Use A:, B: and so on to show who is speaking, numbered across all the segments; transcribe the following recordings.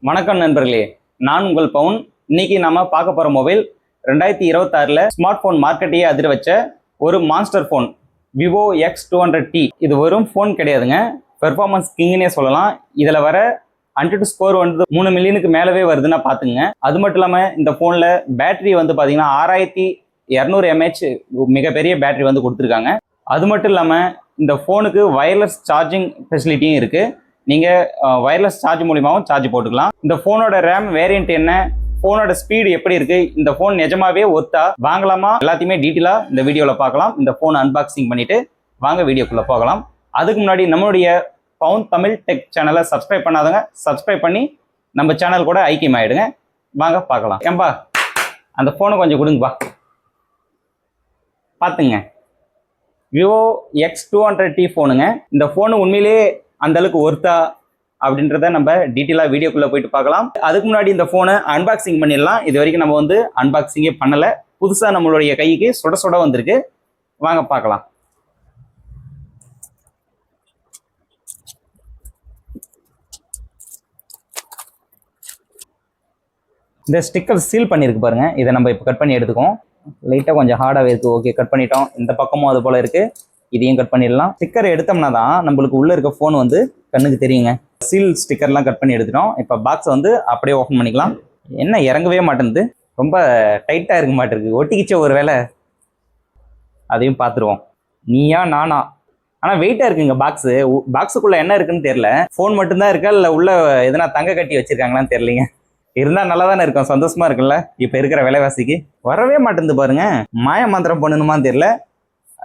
A: வணக்கம் நண்பர்களே, நான் உங்கள் பவுன். இன்னைக்கு நாம பார்க்க போற மொபைல் 2026ல ஸ்மார்ட் போன் மார்க்கெட்டையே அதிர வச்ச ஒரு மான்ஸ்டர் போன் விவோ X200T. இது வெறும் போன் கிடையாதுங்க, பெர்ஃபார்மன்ஸ் கிங்னே சொல்லலாம். இதுல வர அன்டிட் ஸ்கோர் வந்து 3 மில்லியனுக்கு மேலவே வருதுன்னா பாத்துங்க. அது மட்டும் இல்லாம இந்த போன்ல பேட்டரி வந்து பாத்தீங்கன்னா 6200 mAh மிகப்பெரிய பேட்டரி வந்து கொடுத்துருக்காங்க. அது மட்டும் இல்லாம இந்த போனுக்கு வயர்லெஸ் சார்ஜிங் ஃபெசிலிட்டியும் இருக்கு. நீங்க வயர்லெஸ் சார்ஜ் மூலியமாவும் சார்ஜ் போட்டுக்கலாம். இந்த போனோட ரேம் வேரியன்ட் என்ன, போனோட ஸ்பீடு எப்படி இருக்கு, இந்த போன் நிஜமாவே ஒர்த்தா, வாங்கலாமா, எல்லாத்தையுமே டீட்டெயிலா இந்த வீடியோல பார்க்கலாம். இந்த போன் அன்பாக்சிங் பண்ணிட்டு வாங்க வீடியோக்குள்ள போகலாம். அதுக்கு முன்னாடி நம்மளுடைய பவுன் தமிழ் டெக் சேனலை சப்ஸ்கிரைப் பண்ணாதவங்க சப்ஸ்கிரைப் பண்ணி நம்ம சேனல் கூட ஐக்கியம் ஆயிடுங்க. வாங்க பார்க்கலாம். ஏம்பா அந்த போனை கொஞ்சம் கொடுங்கப்பா. பாத்துங்க, விவோ X200T போனுங்க. இந்த போனு உண்மையிலேயே அந்த அளவுக்கு ஒர்த்தா அப்படின்றத நம்ம டீட்டெயிலாக வீடியோக்குள்ள போயிட்டு பார்க்கலாம். அதுக்கு முன்னாடி இந்த போனை அன்பாக்சிங் பண்ணிடலாம். இது வரைக்கும் நம்ம வந்து அன்பாக்சிங்கே பண்ணல, புதுசா நம்மளுடைய கைக்கு சுட சுட வந்திருக்கு. வாங்க பார்க்கலாம். இந்த ஸ்டிக்கர் சீல் பண்ணியிருக்கு பாருங்க, இதை நம்ம இப்போ கட் பண்ணி எடுத்துக்கோம். லைட்டாக கொஞ்சம் ஹார்டாகவே இருக்கு. ஓகே, கட் பண்ணிட்டோம். இந்த பக்கமும் அது போல இருக்கு, இதையும் கட் பண்ணிடலாம். ஸ்டிக்கர் எடுத்தோம்னா தான் நம்மளுக்கு உள்ள இருக்க ஃபோன் வந்து கண்ணுக்கு தெரியுங்க. சீல் ஸ்டிக்கர்லாம் கட் பண்ணி எடுத்துட்டோம். இப்போ பாக்ஸை வந்து அப்படியே ஓப்பன் பண்ணிக்கலாம். என்ன இறங்கவே மாட்டேங்குது, ரொம்ப டைட்டாக இருக்க மாட்டேருக்கு. ஒட்டிக்கிச்ச ஒரு வேலை, அதையும் பார்த்துருவோம். நீயா நானா, ஆனால் வெயிட்டாக இருக்குங்க பாக்ஸு. பாக்ஸுக்குள்ளே என்ன இருக்குன்னு தெரியல. ஃபோன் மட்டும்தான் இருக்கா இல்லை உள்ள எதனா தங்க கட்டி வச்சிருக்காங்களான்னு தெரியலைங்க. இருந்தால் நல்லா தானே இருக்கும், சந்தோஷமா இருக்குல்ல. இப்போ இருக்கிற விலைவாசிக்கு வரவே மாட்டேங்குது பாருங்க. மாய மந்திரம் பண்ணணுமான்னு தெரியல.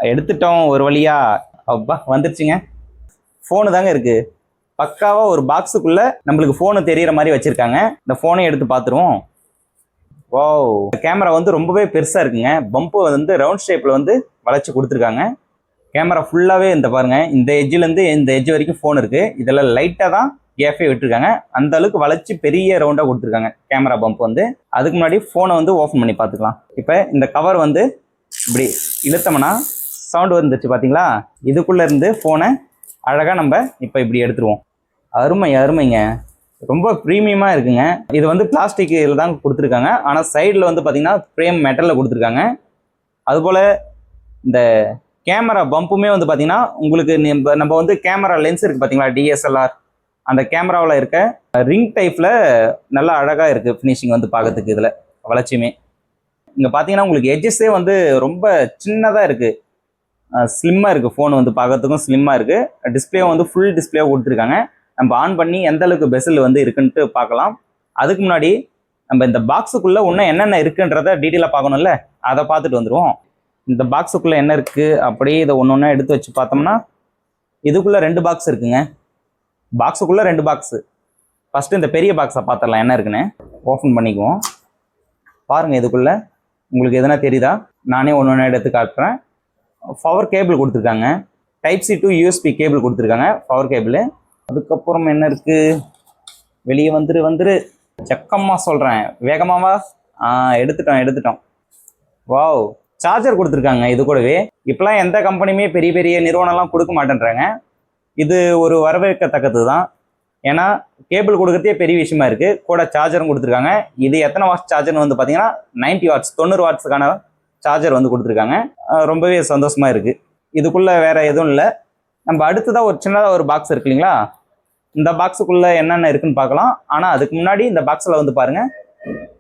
A: எடுத்துட்டோம் ஒரு வழியா. அப்பா வந்துருச்சுங்க. ஃபோனு தாங்க இருக்கு. பக்காவா ஒரு பாக்ஸுக்குள்ள நம்மளுக்கு ஃபோனு தெரியற மாதிரி வச்சிருக்காங்க. இந்த ஃபோனையும் எடுத்து பார்த்துருவோம். வாவ், கேமரா வந்து ரொம்பவே பெருசா இருக்குங்க. பம்பு வந்து ரவுண்ட் ஷேப்ல வந்து வளைச்சு கொடுத்துருக்காங்க. கேமரா ஃபுல்லாவே இந்த பாருங்க, இந்த எட்ஜ்ல இருந்து இந்த எட்ஜ் வரைக்கும் ஃபோன் இருக்கு. இதெல்லாம் லைட்டா தான் கேஃபே விட்டுருக்காங்க. அந்த அளவுக்கு வளைச்சு பெரிய ரவுண்டா கொடுத்துருக்காங்க கேமரா பம்ப் வந்து. அதுக்கு முன்னாடி ஃபோனை வந்து ஓப்பன் பண்ணி பார்த்துக்கலாம். இப்போ இந்த கவர் வந்து இப்படி இழுத்தோம்னா சவுண்ட் வந்துச்சு பார்த்தீங்களா. இதுக்குள்ள இருந்து ஃபோனை அழகாக நம்ம இப்போ இப்படி எடுத்துருவோம். அருமை அருமைங்க, ரொம்ப ப்ரீமியமாக இருக்குங்க. இது வந்து பிளாஸ்டிக்கில் தான் கொடுத்துருக்காங்க. ஆனால் சைடில் வந்து பார்த்தீங்கன்னா ஃப்ரேம் மெட்டலில் கொடுத்துருக்காங்க. அதுபோல் இந்த கேமரா பம்புமே வந்து பார்த்தீங்கன்னா உங்களுக்கு நம்ம வந்து கேமரா லென்ஸ் இருக்குது பார்த்தீங்களா, DSLR, அந்த கேமராவில் இருக்க ரிங் டைப்பில் நல்லா அழகாக இருக்குது ஃபினிஷிங் வந்து பார்க்கறதுக்கு. இதில் வளர்ச்சியுமே இங்கே பார்த்தீங்கன்னா உங்களுக்கு எட்ஜஸே வந்து ரொம்ப சின்னதாக இருக்குது, ஸ்லிம்மாக இருக்குது. ஃபோன் வந்து பார்க்கறதுக்கும் ஸ்லிம்மாக இருக்குது. டிஸ்பிளேவும் வந்து ஃபுல் டிஸ்பிளேவாக கொடுத்துருக்காங்க. நம்ம ஆன் பண்ணி எந்த அளவுக்கு பெசல் வந்து இருக்குன்ட்டு பார்க்கலாம். அதுக்கு முன்னாடி நம்ம இந்த பாக்ஸுக்குள்ளே இன்னும் என்னென்ன இருக்குன்றத டீட்டெயிலாக பார்க்கணும்ல, அதை பார்த்துட்டு வந்துடுவோம். இந்த பாக்ஸுக்குள்ளே என்ன இருக்குது அப்படியே இதை ஒன்று ஒன்றா எடுத்து வச்சு பார்த்தோம்னா இதுக்குள்ளே 2 பாக்ஸ் இருக்குங்க. பாக்ஸுக்குள்ளே 2 பாக்ஸு. ஃபஸ்ட்டு இந்த பெரிய பாக்ஸை பார்த்துடலாம் என்ன இருக்குன்னு. ஓப்பன் பண்ணிக்குவோம். பாருங்கள், இதுக்குள்ளே உங்களுக்கு எதனா தெரியுதா, நானே ஒன்று ஒன்றா எடுத்து காட்டுறேன். பவர் கேபிள் கொடுத்துருக்காங்க. Type-C to USB கேபிள் கொடுத்துருக்காங்க, பவர் கேபிள். அதுக்கப்புறம் என்ன இருக்குது, வெளியே வந்துரு செக்கம்மா சொல்கிறேன், வேகமாவா. எடுத்துட்டோம். வாவ், சார்ஜர் கொடுத்துருக்காங்க இது கூடவே. இப்போலாம் எந்த கம்பெனியுமே பெரிய பெரிய நிறுவனம்லாம் கொடுக்க மாட்டேன்றாங்க. இது ஒரு வரவேற்கத்தக்கது தான். ஏன்னா கேபிள் கொடுக்கறதே பெரிய விஷயமா இருக்குது. கூட சார்ஜரும் கொடுத்துருக்காங்க. இது எத்தனை வாட்ஸ் சார்ஜர்னு வந்து பார்த்தீங்கன்னா 90 வாட்ஸ், 90 வாட்ஸுக்கான சார்ஜர் வந்து கொடுத்துருக்காங்க. ரொம்பவே சந்தோஷமா இருக்குது. இதுக்குள்ளே வேற எதுவும் இல்லை. நம்ம அடுத்ததாக ஒரு சின்னதாக ஒரு பாக்ஸ் இருக்கு இல்லைங்களா, இந்த பாக்ஸுக்குள்ளே என்னென்ன இருக்குன்னு பார்க்கலாம். ஆனால் அதுக்கு முன்னாடி இந்த பாக்ஸில் வந்து பாருங்க,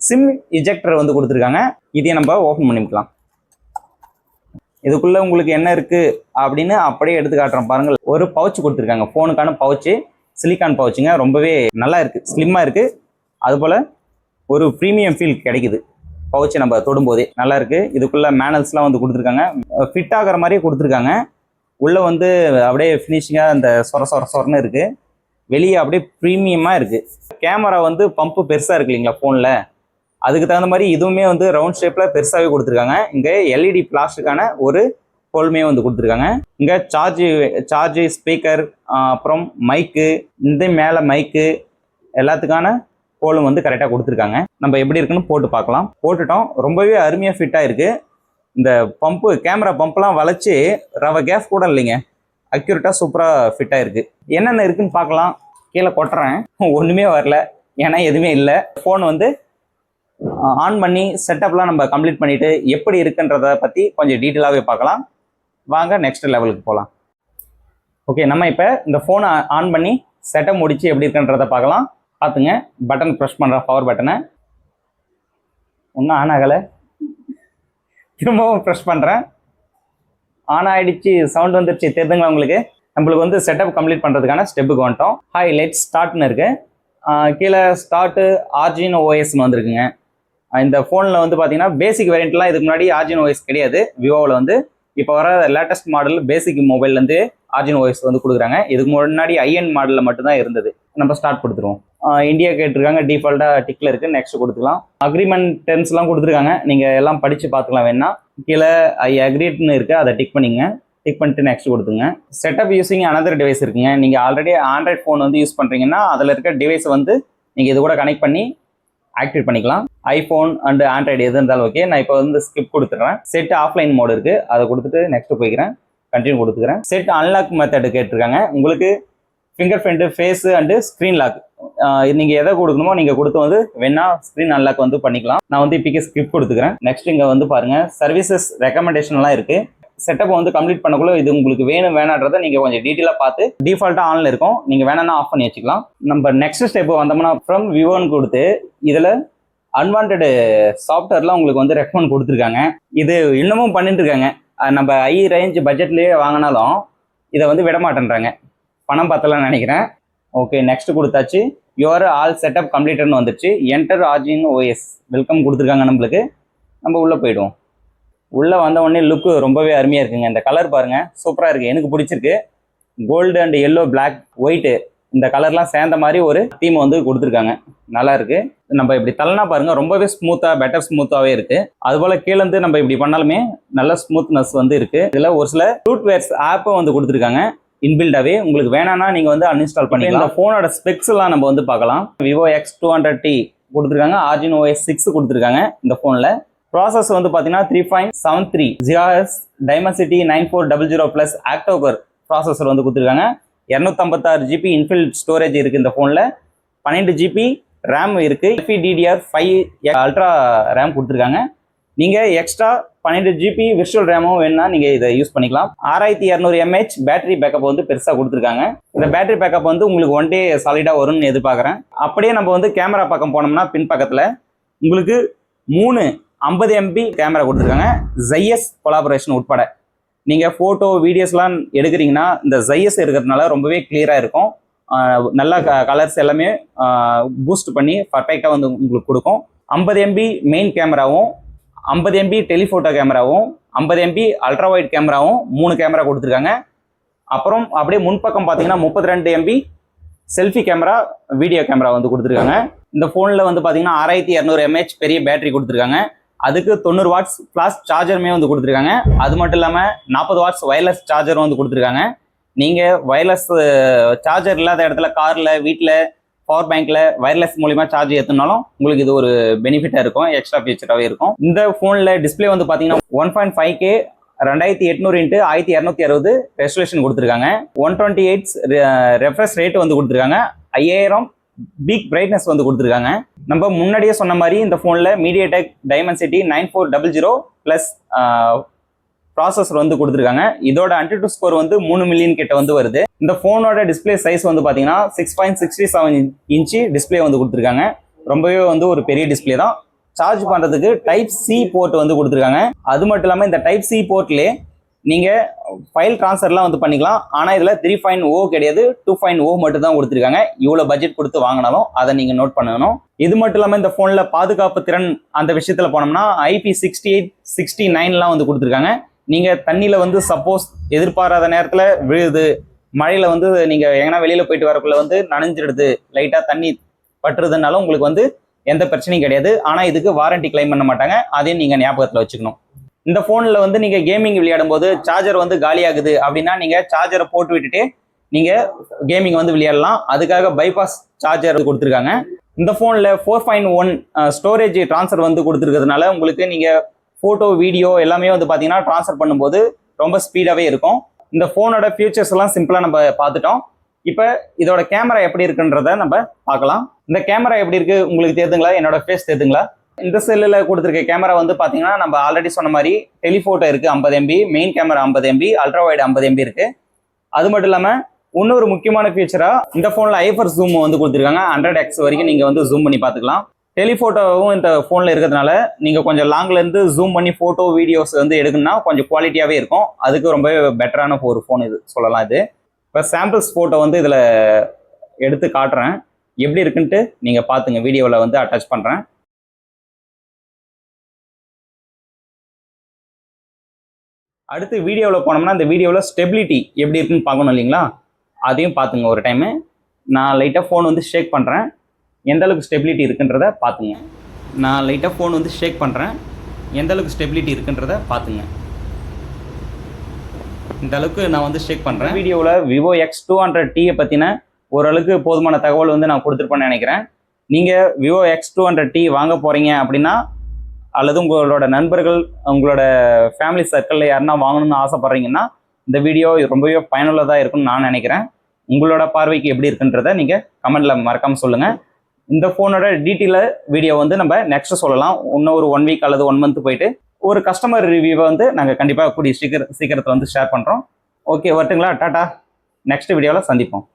A: சிம் இஜெக்டர் வந்து கொடுத்துருக்காங்க. இதையும் நம்ம ஓப்பன் பண்ணிக்கலாம். இதுக்குள்ள உங்களுக்கு என்ன இருக்கு அப்படின்னு அப்படியே எடுத்து காட்டுறோம் பாருங்கள். ஒரு பவுச் கொடுத்துருக்காங்க, ஃபோனுக்கான பவுச்சு, சிலிக்கான் பவுச்சுங்க. ரொம்பவே நல்லா இருக்கு, ஸ்லிம்மா இருக்கு. அதுபோல் ஒரு ப்ரீமியம் ஃபீல் கிடைக்குது பவுச்சை நம்ம தொடும்போதே, நல்லா இருக்கு. இதுக்குள்ள மேனல்ஸ்லாம் வந்து கொடுத்துருக்காங்க, ஃபிட் ஆகிற மாதிரியே கொடுத்துருக்காங்க. உள்ள வந்து அப்படியே ஃபினிஷிங்காக அந்த சொரன்னு இருக்கு. வெளியே அப்படியே ப்ரீமியமாக இருக்கு. கேமரா வந்து பம்பு பெருசாக இருக்கு இல்லைங்களா ஃபோனில், அதுக்கு தகுந்த மாதிரி இதுவுமே வந்து ரவுண்ட் ஷேப்பில் பெருசாகவே கொடுத்துருக்காங்க. இங்கே LED பிளாஸ்டிக்கான ஒரு ஹோல்மே வந்து கொடுத்துருக்காங்க. இங்கே சார்ஜ் ஸ்பீக்கர், அப்புறம் மைக்கு, இந்த மேலே மைக்கு, எல்லாத்துக்கான ஹோலும் வந்து கரெக்டாக கொடுத்துருக்காங்க. நம்ம எப்படி இருக்குன்னு போட்டு பார்க்கலாம். போட்டுட்டோம். ரொம்பவே அருமையாக ஃபிட்டாக இருக்குது. இந்த பம்பு, கேமரா பம்பெலாம் வளைச்சி ரவை கேப் கூட இல்லைங்க, அக்யூரேட்டாக சூப்பராக ஃபிட்டாக இருக்குது. என்னென்ன இருக்குன்னு பார்க்கலாம். கீழே கொட்டுறேன், ஒன்றுமே வரல. ஏன்னா எதுவுமே இல்லை. ஃபோன் வந்து ஆன் பண்ணி செட்டப்லாம் நம்ம கம்ப்ளீட் பண்ணிவிட்டு எப்படி இருக்குன்றதை பற்றி கொஞ்சம் டீட்டெயிலாகவே பார்க்கலாம். வாங்க நெக்ஸ்ட் லெவலுக்கு போகலாம். ஓகே, நம்ம இப்போ இந்த ஃபோனை ஆன் பண்ணி செட்டப் முடிச்சு எப்படி இருக்குன்றதை பார்க்கலாம். பார்த்துங்க, பட்டன் ப்ரெஸ் பண்ணுற பவர் பட்டனை ஒன்றும் ஆன் ஆகலை, திரும்பவும் ப்ரெஸ் பண்ணுறேன், ஆன் ஆகிடுச்சு, சவுண்ட் வந்துடுச்சு, தெரியுதுங்களா உங்களுக்கு? நம்மளுக்கு வந்து செட்டப் கம்ப்ளீட் பண்ணுறதுக்கான ஸ்டெப்புக்கு வந்துட்டோம். ஹாய் லெட்ஸ் ஸ்டார்ட்னு இருக்குது, கீழே ஸ்டார்ட்டு ஆர்ஜினோ ஓஎஸ்ன்னு வந்துருக்குங்க. இந்த ஃபோனில் வந்து பார்த்தீங்கன்னா பேசிக் வேரியண்ட்லாம் இதுக்கு முன்னாடி ஆர்ஜினோ ஓஎஸ் கிடையாது. விவோவில் வந்து இப்போ வர லேட்டஸ்ட் மாடல் பேசிக் மொபைல்லேருந்து ஆர்ஜினோ ஓஎஸ் வந்து கொடுக்குறாங்க. இதுக்கு முன்னாடி ஐஎன் மாடலில் மட்டும்தான் இருந்தது. நம்ம ஸ்டார்ட் கொடுத்துருவோம். இந்தியா கேட்டிருக்காங்க, டிஃபால்ட்டாக டிக்கில் இருக்குது, நெக்ஸ்ட் கொடுத்துக்கலாம். அக்ரிமெண்ட் டெர்ம்ஸ்லாம் கொடுத்துருக்காங்க, நீங்கள் எல்லாம் படித்து பார்த்துக்கலாம். வேணா கீழே ஐ அக்ரீட்னு இருக்குது, அதை டிக் பண்ணிங்க. டிக் பண்ணிட்டு நெக்ஸ்ட் கொடுத்துங்க. செட்டப் யூஸிங் அனதர் டிவைஸ் இருக்குங்க. நீங்கள் ஆல்ரெடி ஆண்ட்ராய்ட் ஃபோன் வந்து யூஸ் பண்ணுறீங்கன்னா அதில் இருக்க டிவைஸை வந்து நீங்கள் இது கூட கனெக்ட் பண்ணி ஆக்டிவேட் பண்ணிக்கலாம். ஐஃபோன் அண்ட் ஆண்ட்ராய்டு எது இருந்தாலும் ஓகே. நான் இப்போ வந்து ஸ்கிப் கொடுத்துட்றேன். செட் ஆஃப்லைன் மோடு இருக்குது, அதை கொடுத்துட்டு நெக்ஸ்ட் போய்க்கிறேன், கண்டினியூ கொடுத்துக்கிறேன். செட் அன்லாக் மெத்தட் கேட்டிருக்காங்க. உங்களுக்கு finger print, face and screen lock நீங்கள் எதை கொடுக்கணுமோ நீங்கள் கொடுத்து வந்து வேணா ஸ்க்ரீன் அன்லாக் வந்து பண்ணிக்கலாம். நான் வந்து இப்போக்கே ஸ்கிப் கொடுத்துக்கிறேன். நெக்ஸ்ட் இங்கே வந்து பாருங்கள், சர்வீசஸ் ரெக்கமெண்டேஷன்லாம் இருக்குது. செட்டப் வந்து கம்ப்ளீட் பண்ணக்குள்ள இது உங்களுக்கு வேணும் வேணான்றதை நீங்கள் கொஞ்சம் டீட்டெயிலாக பார்த்து டிஃபால்ட்டாக ஆனில் இருக்கும், நீங்கள் வேணான்னா ஆஃப் பண்ணி வச்சுக்கலாம். நம்ம நெக்ஸ்ட் ஸ்டெப் வந்தோம்னா ஃப்ரம் விவோன்னு கொடுத்து இதில் அன்வான்ட் சாஃப்ட்வேர்லாம் உங்களுக்கு வந்து ரெக்கமெண்ட் கொடுத்துருக்காங்க. இது இன்னமும் பண்ணிட்டு இருக்காங்க. நம்ம ஹை ரேஞ்ச் பட்ஜெட்லேயே வாங்கினாலும் இதை வந்து விட மாட்டேன்றாங்க, பணம் பார்த்தலாம்னு நினைக்கிறேன். ஓகே, நெக்ஸ்ட் கொடுத்தாச்சு. யுவர் ஆல் செட்டப் கம்ப்ளீட்டட்னு வந்துருச்சு. என்டர் ஆர்ஜினோ ஓஎஸ் வெல்கம் கொடுத்துருக்காங்க நம்மளுக்கு. நம்ம உள்ளே போயிடுவோம். உள்ளே வந்த உடனே லுக்கு ரொம்பவே அருமையாக இருக்குங்க. இந்த கலர் பாருங்கள், சூப்பராக இருக்குது, எனக்கு பிடிச்சிருக்கு. Gold and yellow, black, white இந்த கலர்லாம் சேர்ந்த மாதிரி ஒரு தீம் வந்து கொடுத்துருக்காங்க, நல்லா இருக்குது. நம்ம இப்படி தள்ளனா பாருங்கள், ரொம்பவே ஸ்மூத்தாக, பெட்டர் ஸ்மூத்தாகவே இருக்குது. அதுபோல் கீழேருந்து நம்ம இப்படி பண்ணாலுமே நல்ல ஸ்மூத்னஸ் வந்து இருக்குது. இதில் ஒரு சில ரூட்வேர்ஸ் ஆப்பும் வந்து கொடுத்துருக்காங்க இன்பில்டாகவே. உங்களுக்கு வேணான்னா நீங்கள் வந்து அன்இன்ஸ்டால் பண்ணிக்கலாம். இந்த ஃபோனோட ஸ்பெக்ஸ்லாம் நம்ம வந்து பார்க்கலாம். விவோ X200T கொடுத்துருக்காங்க, ஆர்ஜினோ OS 6 கொடுத்துருக்காங்க. இந்த ஃபோனில் ப்ராசஸ் வந்து பார்த்தீங்கன்னா 3.73 GHz Dimensity 9400 plus octa-core processor வந்து கொடுத்துருக்காங்க. 256 GB இன்பில்ட் ஸ்டோரேஜ் இருக்குது இந்த ஃபோனில். 12 GB ரேம் இருக்குது. LPDDR5 அல்ட்ரா ரேம் கொடுத்துருக்காங்க. நீங்கள் எக்ஸ்ட்ரா 12 GB விர்ச்சுவல் ரேமும் வேணுன்னா நீங்கள் இதை யூஸ் பண்ணிக்கலாம். 6200 mAh பேட்டரி பேக்கப் வந்து பெருசாக கொடுத்துருக்காங்க. இந்த பேட்டரி பேக்கப் வந்து உங்களுக்கு ஒன் டே சாலிடாக வரும்னு எதிர்பார்க்குறேன். அப்படியே நம்ம வந்து கேமரா பக்கம் போனோம்னா பின் பக்கத்தில் உங்களுக்கு 3 50 MB கேமரா கொடுத்துருக்காங்க, ZS கொலாபரேஷன் உட்பட. நீங்கள் ஃபோட்டோ வீடியோஸ்லாம் எடுக்கிறீங்கன்னா இந்த ZS இருக்கிறதுனால ரொம்பவே கிளியராக இருக்கும். நல்லா கலர்ஸ் எல்லாமே பூஸ்ட் பண்ணி பர்ஃபெக்டாக வந்து உங்களுக்கு கொடுக்கும். 50 MB மெயின் கேமராவும் 50 MB டெலிஃபோட்டோ கேமராவும் 50 MB அல்ட்ரா வைட் கேமராவும் 3 கேமரா கொடுத்துருக்காங்க. அப்புறம் அப்படியே முன்பக்கம் பார்த்தீங்கன்னா 32 MB selfie camera, video camera வந்து கொடுத்துருக்காங்க. இந்த ஃபோனில் வந்து பார்த்தீங்கன்னா 6200 mAh பெரிய பேட்டரி கொடுத்துருக்காங்க. அதுக்கு 90 வாட்ஸ் ஃப்ளாஷ் சார்ஜருமே வந்து கொடுத்துருக்காங்க. அது மட்டும் இல்லாமல் 40 வாட்ஸ் வயர்லெஸ் சார்ஜரும் வந்து கொடுத்துருக்காங்க. நீங்கள் வயர்லெஸ் சார்ஜர் இல்லாத இடத்துல, காரில், வீட்டில், பவர் பேங்க்கில் வயர்லெஸ் மூலிமா சார்ஜ் ஏற்றினாலும் உங்களுக்கு இது ஒரு பெனிஃபிட்டாக இருக்கும், எக்ஸ்ட்ரா ஃபீச்சராகவே இருக்கும். இந்த ஃபோனில் டிஸ்பிளே வந்து பார்த்தீங்கன்னா 1.5K 2800 x 1260 ரெசல்யூஷன் கொடுத்துருக்காங்க. 128 ரெஃப்ரெஷ் ரேட் வந்து கொடுத்துருக்காங்க. 5000 பீக் பிரைட்னஸ் வந்து கொடுத்துருக்காங்க. நம்ம முன்னாடியே சொன்ன மாதிரி இந்த ஃபோனில் மீடியாடெக் டைமென்சிட்டி 9400 ப்ளஸ் ப்ராசஸர் வந்து கொடுத்துருக்காங்க. இதோட AnTuTu ஸ்கோர் வந்து 3 மில்லியன் கிட்ட வந்து வருது. இந்த ஃபோனோட டிஸ்பிளே சைஸ் வந்து பார்த்தீங்கன்னா 6.67 இன்ச்சு டிஸ்பிளே வந்து கொடுத்துருக்காங்க. ரொம்பவே வந்து ஒரு பெரிய டிஸ்பிளே தான். சார்ஜ் பண்ணுறதுக்கு Type-C போர்ட் வந்து கொடுத்துருக்காங்க. அது மட்டும் இல்லாமல் இந்த Type-C போர்ட்லேயே நீங்கள் ஃபைல் ட்ரான்ஸ்ஃபர்லாம் வந்து பண்ணிக்கலாம். ஆனால் இதில் 3.0 கிடையாது, 2.0 மட்டும் தான் கொடுத்துருக்காங்க. இவ்வளோ பட்ஜெட் கொடுத்து வாங்கினாலும் அதை நீங்கள் நோட் பண்ணணும். இது மட்டும் இல்லாமல் இந்த ஃபோனில் பாதுகாப்பு திறன் அந்த விஷயத்தில் போனோம்னா IP68 69லாம் வந்து கொடுத்துருக்காங்க. நீங்கள் தண்ணியில் வந்து சப்போஸ் எதிர்பாராத நேரத்தில் விழுது, மழையில் வந்து நீங்கள் எங்கன்னா வெளியில் போயிட்டு வரக்குள்ள வந்து நனைஞ்சிடுது, லைட்டாக தண்ணி பட்டுறதுனால உங்களுக்கு வந்து எந்த பிரச்சனையும் கிடையாது. ஆனால் இதுக்கு வாரண்டி கிளைம் பண்ண மாட்டாங்க, அதையும் நீங்கள் ஞாபகத்தில் வச்சுக்கணும். இந்த ஃபோனில் வந்து நீங்கள் கேமிங் விளையாடும் போது சார்ஜர் வந்து காலியாகுது அப்படின்னா நீங்கள் சார்ஜரை போட்டு விட்டுட்டு நீங்கள் கேமிங் வந்து விளையாடலாம். அதுக்காக பைபாஸ் சார்ஜர் கொடுத்துருக்காங்க. இந்த ஃபோனில் 4.1 ஸ்டோரேஜ் ட்ரான்ஸ்ஃபர் வந்து கொடுத்துருக்கிறதுனால உங்களுக்கு நீங்கள் ஃபோட்டோ, வீடியோ எல்லாமே வந்து பார்த்தீங்கன்னா ட்ரான்ஸ்ஃபர் பண்ணும்போது ரொம்ப ஸ்பீடாகவே இருக்கும். இந்த ஃபோனோட ஃபியூச்சர்ஸ் எல்லாம் சிம்பிளாக நம்ம பார்த்துட்டோம். இப்போ இதோட கேமரா எப்படி இருக்குன்றத நம்ம பார்க்கலாம். இந்த கேமரா எப்படி இருக்கு உங்களுக்கு தெரியுதுங்களா? என்னோட ஃபேஸ் தெரியுதுங்களா? இந்த செல்லில் கொடுத்துருக்க கேமரா வந்து பார்த்தீங்கன்னா நம்ம ஆல்ரெடி சொன்ன மாதிரி டெலிஃபோட்டோ இருக்குது 50 MB, main camera 50 MB, ultra wide 50 MB இருக்குது. அது மட்டும் இல்லாமல் இன்னொரு முக்கியமான ஃபீச்சராக இந்த ஃபோனில் ஹைப்பர் ஜூம் வந்து கொடுத்துருக்காங்க. 100x வரைக்கும் நீங்கள் வந்து ஜூம் பண்ணி பார்த்துக்கலாம். டெலிஃபோட்டோவும் இந்த ஃபோனில் இருக்கிறதுனால நீங்கள் கொஞ்சம் லாங்லேருந்து ஜூம் பண்ணி ஃபோட்டோ வீடியோஸ் வந்து எடுக்கணும்னா கொஞ்சம் குவாலிட்டியாகவே இருக்கும். அதுக்கு ரொம்ப பெட்டரான ஒரு ஃபோன் இது சொல்லலாம். இது இப்போ சாம்பிள்ஸ் ஃபோட்டோ வந்து இதில் எடுத்து காட்டுறேன், எப்படி இருக்குன்ட்டு நீங்கள் பார்த்துங்க. வீடியோவில் வந்து அட்டாச் பண்ணுறேன். அடுத்து வீடியோவில் போனோம்னா இந்த வீடியோவில் ஸ்டெபிலிட்டி எப்படி இருக்குன்னு பார்க்கணும் இல்லைங்களா? அதையும் பார்த்துங்க ஒரு டைமு. நான் லைட்டாக ஃபோன் வந்து ஷேக் பண்ணுறேன், எந்த அளவுக்கு ஸ்டெபிலிட்டி இருக்குன்றத பார்த்துங்க. நான் லைட்டாக ஃபோன் வந்து ஷேக் பண்ணுறேன், எந்த அளவுக்கு ஸ்டெபிலிட்டி இருக்குன்றத பார்த்துங்க. இந்த அளவுக்கு நான் வந்து ஷேக் பண்ணுறேன். வீடியோவில் விவோ X200T பற்றின ஓரளவுக்கு போதுமான தகவல் வந்து நான் கொடுத்துருப்பேன்னு நினைக்கிறேன். நீங்கள் விவோ X200T வாங்க போகிறீங்க அப்படின்னா, அல்லது உங்களோட நண்பர்கள் உங்களோட ஃபேமிலி சர்க்கிளில் யாருன்னா வாங்கணும்னு ஆசைப்பட்றீங்கன்னா இந்த வீடியோ ரொம்பவே பயனுள்ளதாக இருக்குன்னு நான் நினைக்கிறேன். உங்களோட பார்வைக்கு எப்படி இருக்குன்றதை நீங்கள் கமெண்டில் மறக்காமல் சொல்லுங்கள். இந்த ஃபோனோட டீட்டெயில வீடியோ வந்து நம்ம நெக்ஸ்ட் சொல்லலாம். இன்னும் ஒரு 1 வீக் அல்லது 1 மந்த் போயிட்டு ஒரு கஸ்டமர் ரிவ்யூவை வந்து நாங்கள் கண்டிப்பாக கூடிய சீக்கிரத்தில் வந்து ஷேர் பண்ணுறோம். ஓகே, வரட்டுங்களா? டாட்டா. நெக்ஸ்ட் வீடியோவில் சந்திப்போம்.